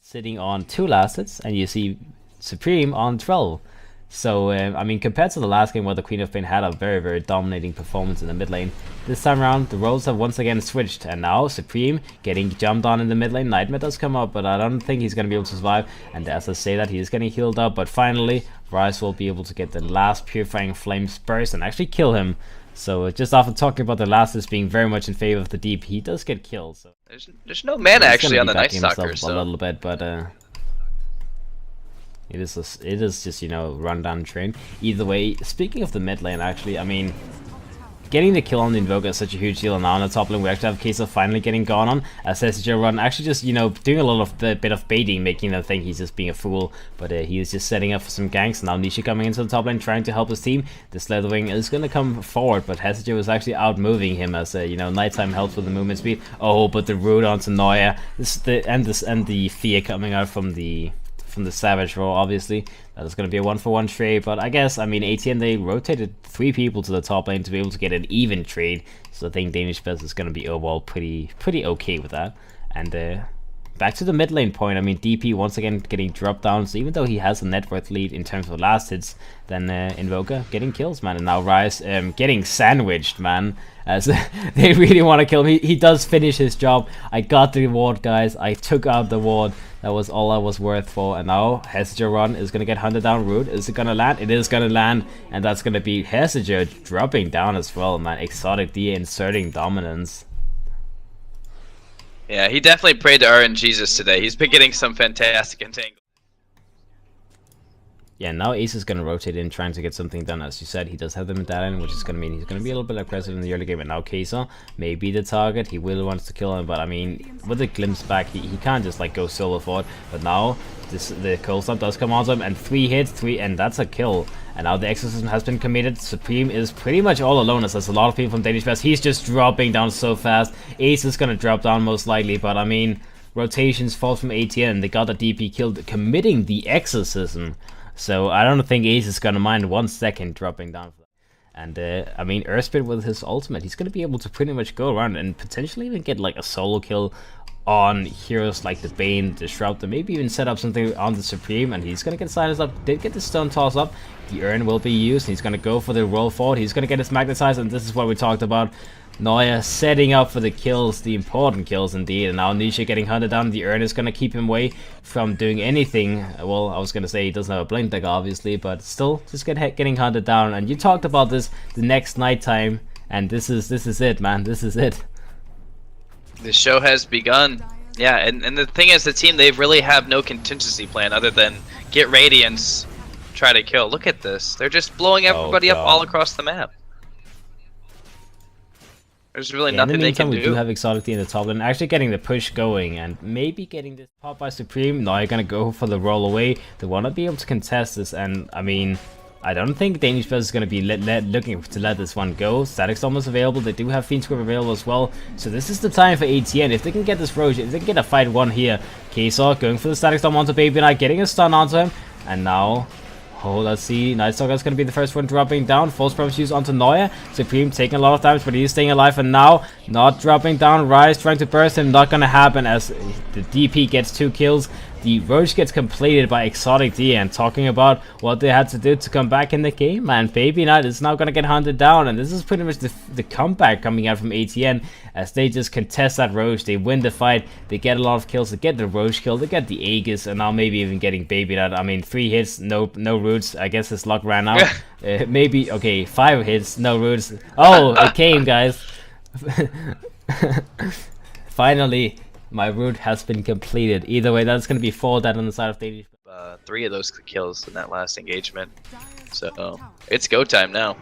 sitting on 2 last hits, and you see Supreme on 12. So, I mean, compared to the last game where the Queen of Pain had a very, very dominating performance in the mid lane, this time around, the roles have once again switched, and now Supreme getting jumped on in the mid lane. Nightmare does come up, but I don't think he's going to be able to survive, and as I say that, he is getting healed up, but finally, Ryze will be able to get the last Purifying Flames burst and actually kill him. So, just after talking about the last is being very much in favor of the deep, he does get killed. So there's no mana actually on the Night Stalker, so a little bit, but it is just, you know, run down train. Either way, speaking of the mid lane, actually, I mean, getting the kill on the Invoker is such a huge deal. And now on the top lane, we actually have a case of finally getting gone on. As HeStEJoE-RoTTeN actually just, you know, doing a lot of the bit of baiting, making them think he's just being a fool. But he is just setting up for some ganks. Now Nisha coming into the top lane, trying to help his team. The Slitherwing is going to come forward, but HeStEJoE is actually out moving him as, you know, nighttime helps with the movement speed. Oh, but the root onto Noya, and the fear coming out from the Savage roll, obviously. That is going to be a 1-for-1 trade, but I guess, I mean, ATN, they rotated 3 people to the top lane to be able to get an even trade, so I think Danish Bears is going to be overall pretty okay with that. And back to the mid lane point, I mean, DP once again getting dropped down, so even though he has a net worth lead in terms of last hits, then Invoker getting kills, man, and now Ryze getting sandwiched, man, as they really want to kill him. He does finish his job. I got the ward, guys. I took out the ward. That was all I was worth for. And now HeStEJoE-RoTTeN is going to get hunted down root. Is it going to land? It is going to land. And that's going to be HeStEJoE dropping down as well, man. Exotic D inserting dominance. Yeah, he definitely prayed to RNGesus today. He's been getting some fantastic entangles. Yeah, now Ace is going to rotate in, trying to get something done. As you said, he does have the medallion, which is going to mean he's going to be a little bit aggressive in the early game. And now Kai'Sa may be the target. He really wants to kill him, but I mean, with the glimpse back, he can't just like go solo for it. But now the Cold Snap does come onto him, and 3 hits, and that's a kill. And now the exorcism has been committed. Supreme is pretty much all alone, as there's a lot of people from Danish Bears. He's just dropping down so fast. Ace is going to drop down most likely, but I mean, rotations fall from ATN. They got a DP killed, committing the exorcism. So I don't think Ace is gonna mind 1 second dropping down. And I mean, Earthspit with his ultimate, he's gonna be able to pretty much go around and potentially even get like a solo kill on heroes like the Bane, the Shroud, maybe even set up something on the Supreme, and he's gonna get silenced up. Did get the stun toss up. The urn will be used. He's gonna go for the roll forward. He's gonna get his magnetized, and this is what we talked about. Noya setting up for the kills, the important kills indeed, and now Nisha getting hunted down. The urn is going to keep him away from doing anything. Well, I was going to say he doesn't have a blink deck obviously, but still just getting hunted down. And you talked about this the next nighttime, and this is it, man. This is it. The show has begun. Yeah, and the thing is, the team, they really have no contingency plan other than get Radiance, try to kill. Look at this. They're just blowing everybody up all across the map. There's really nothing they can do. We do have Exotic D in the top lane, actually getting the push going, and maybe getting this pop by Supreme. Now you're gonna go for the roll away. They want to be able to contest this, and I mean, I don't think Danish Bears is gonna be looking to let this one go. Static Storm is available. They do have Fiend Squib available as well, so this is the time for ATN. If they can get this Roche, if they can get a fight 1 here, Kai'Sa going for the Static Storm onto Babyknight, getting a stun onto him, and now. Oh, let's see. Night Stalker is going to be the first one dropping down. False Promise used onto Noya. Supreme taking a lot of damage, but he's staying alive. And now, not dropping down. Ryze trying to burst him. Not going to happen as the DP gets 2 kills. The Roche gets completed by Exotic D, and talking about what they had to do to come back in the game, man. Babyknight is now going to get hunted down, and this is pretty much the comeback coming out from ATN as they just contest that Roche. They win the fight, they get a lot of kills, they get the Roche kill, they get the Aegis, and now maybe even getting Babyknight. I mean, 3 hits, no roots. I guess his luck ran out. Maybe, okay, 5 hits, no roots. Oh, it came, guys. Finally. My route has been completed. Either way, that's going to be 4 dead on the side of Danish. 3 of those kills in that last engagement. So, it's go time now.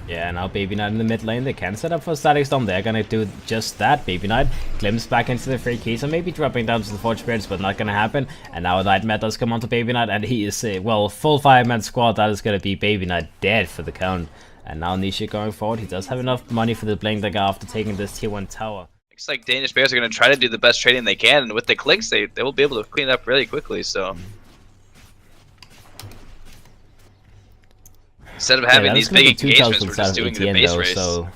Yeah, now Babyknight in the mid lane. They can set up for Static Storm. They're going to do just that. Babyknight glimpse back into the free Kai'Sa, maybe dropping down to the Forge Spirits, but not going to happen. And now Nightmare does come onto Babyknight, and he is, well, full 5-man squad. That is going to be Babyknight dead for the count. And now Nisha going forward, he does have enough money for the blink dagger after taking this tier 1 tower. Looks like Danish Bears are going to try to do the best trading they can, and with the clicks, they will be able to clean it up really quickly, so. Instead of having these big engagements, we're just doing the base race. So.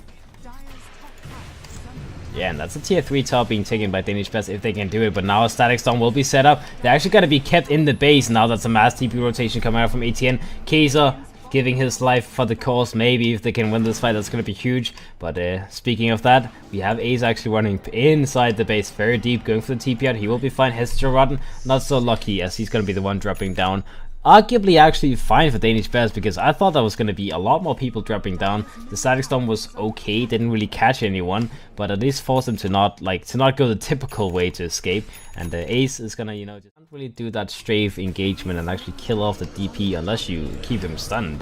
Yeah, and that's a tier 3 top being taken by Danish Bears if they can do it. But now a static storm will be set up. They're actually going to be kept in the base. Now that's a mass TP rotation coming out from ATN. Kaiser giving his life for the cause. Maybe if they can win this fight, that's going to be huge. But speaking of that, we have Ace actually running inside the base very deep, going for the TP out. He will be fine. HeStEJoE-RoTTeN not so lucky, as he's going to be the one dropping down. Arguably actually fine for Danish Bears, because I thought there was going to be a lot more people dropping down. The static storm was okay, didn't really catch anyone, but at least forced them to not go the typical way to escape. And the Ace is gonna, you know, just can't really do that strafe engagement and actually kill off the DP unless you keep them stunned,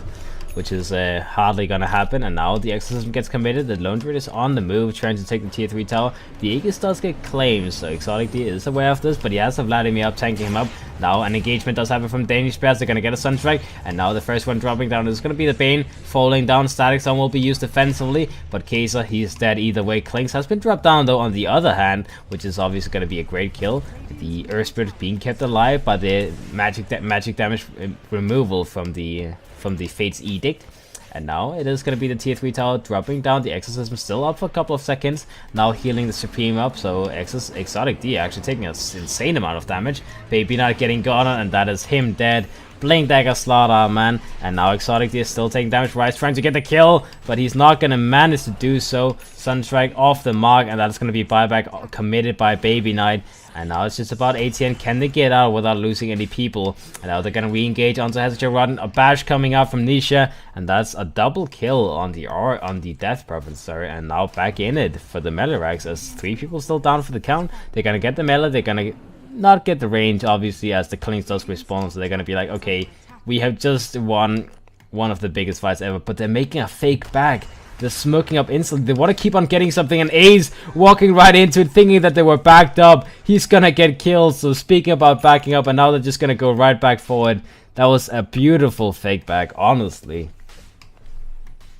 which is hardly gonna happen. And now the Exorcism gets committed. The Lone Druid is on the move, trying to take the tier 3 tower. The Aegis does get claimed, so Exotic D is aware of this, but he has a Vladimir up, tanking him up. Now an engagement does happen from Danish Bears. They're gonna get a Sunstrike, and now the first one dropping down is gonna be the Bane. Falling down, Static Storm will be used defensively, but Kaiser, he's dead either way. Klinks has been dropped down though on the other hand, which is obviously gonna be a great kill. The Earth Spirit being kept alive by the magic damage removal from the Fate's Edict. And now it is going to be the tier 3 tower dropping down. The Exorcism still up for a couple of seconds. Now healing the Supreme up. So Exotic D actually taking an insane amount of damage. Babyknight getting gone, and that is him dead. Blink Dagger Slaughter, man. And now Exotic D is still taking damage. Rise trying to get the kill, but he's not going to manage to do so. Sunstrike off the mark, and that's going to be buyback committed by Babyknight. And now it's just about ATN. Can they get out without losing any people? And now they're going to re-engage onto HeStEJoE-RoTTeN. A bash coming out from Nisha, and that's a double kill on the Death Province, sorry. And now back in it for the Melirex, as 3 people still down for the count. They're going to get the melee. They're going to not get the range, obviously, as the Klinks does respawn. So they're going to be like, okay, we have just won one of the biggest fights ever, but they're making a fake back. They're smoking up instantly. They want to keep on getting something, and Ace walking right into it, thinking that they were backed up. He's gonna get killed. So speaking about backing up, and now they're just gonna go right back forward. That was a beautiful fake back, honestly.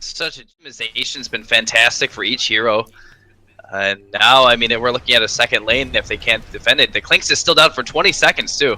Such optimization's been fantastic for each hero. And now, I mean, we're looking at a second lane if they can't defend it. The Klinks is still down for 20 seconds, too.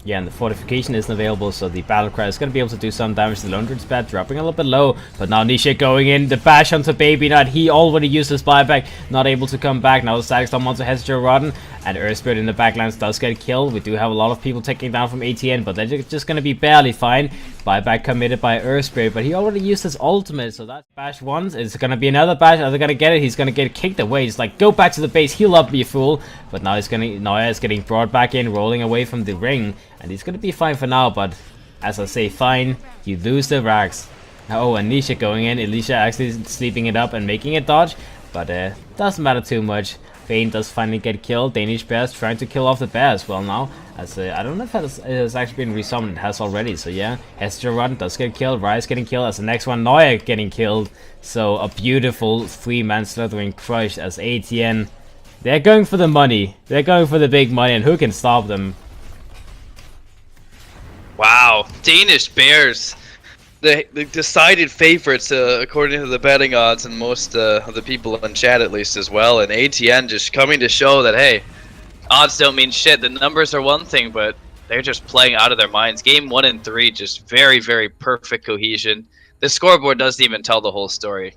Yeah, and the fortification isn't available, so the Battlecry is going to be able to do some damage to the Lone Druid's bad, dropping a little bit low. But now Nisha going in, the bash onto Babyknight. He already used his buyback, not able to come back. Now the Static Storm onto HeStEJoE-RoTTeN, and Earth Spirit in the backlines does get killed. We do have a lot of people taking down from ATN, but they're just going to be barely fine. Buyback committed by Earth Spirit, but he already used his ultimate, so that bash once. It's going to be another bash. Are they going to get it? He's going to get kicked away. He's like, go back to the base, heal up, you fool. But now Noya is getting brought back in, rolling away from the ring. And he's going to be fine for now, but as I say fine, you lose the racks. Oh, and Nisha going in. Elisha actually sleeping it up and making a dodge, but doesn't matter too much. Vayne does finally get killed. Danish Bears trying to kill off the bear as well now. As I don't know if it has actually been resummoned. It has already, so yeah. HeStEJoE-RoTTeN does get killed. Rise getting killed as the next one. Noya getting killed. So a beautiful 3-man slithering crush as ATN. They're going for the money. They're going for the big money, and who can stop them? Wow, Danish Bears, the decided favorites according to the betting odds and most of the people in chat at least as well. And ATN just coming to show that, hey, odds don't mean shit. The numbers are one thing, but they're just playing out of their minds. Game 1 and 3, just very, very perfect cohesion. The scoreboard doesn't even tell the whole story.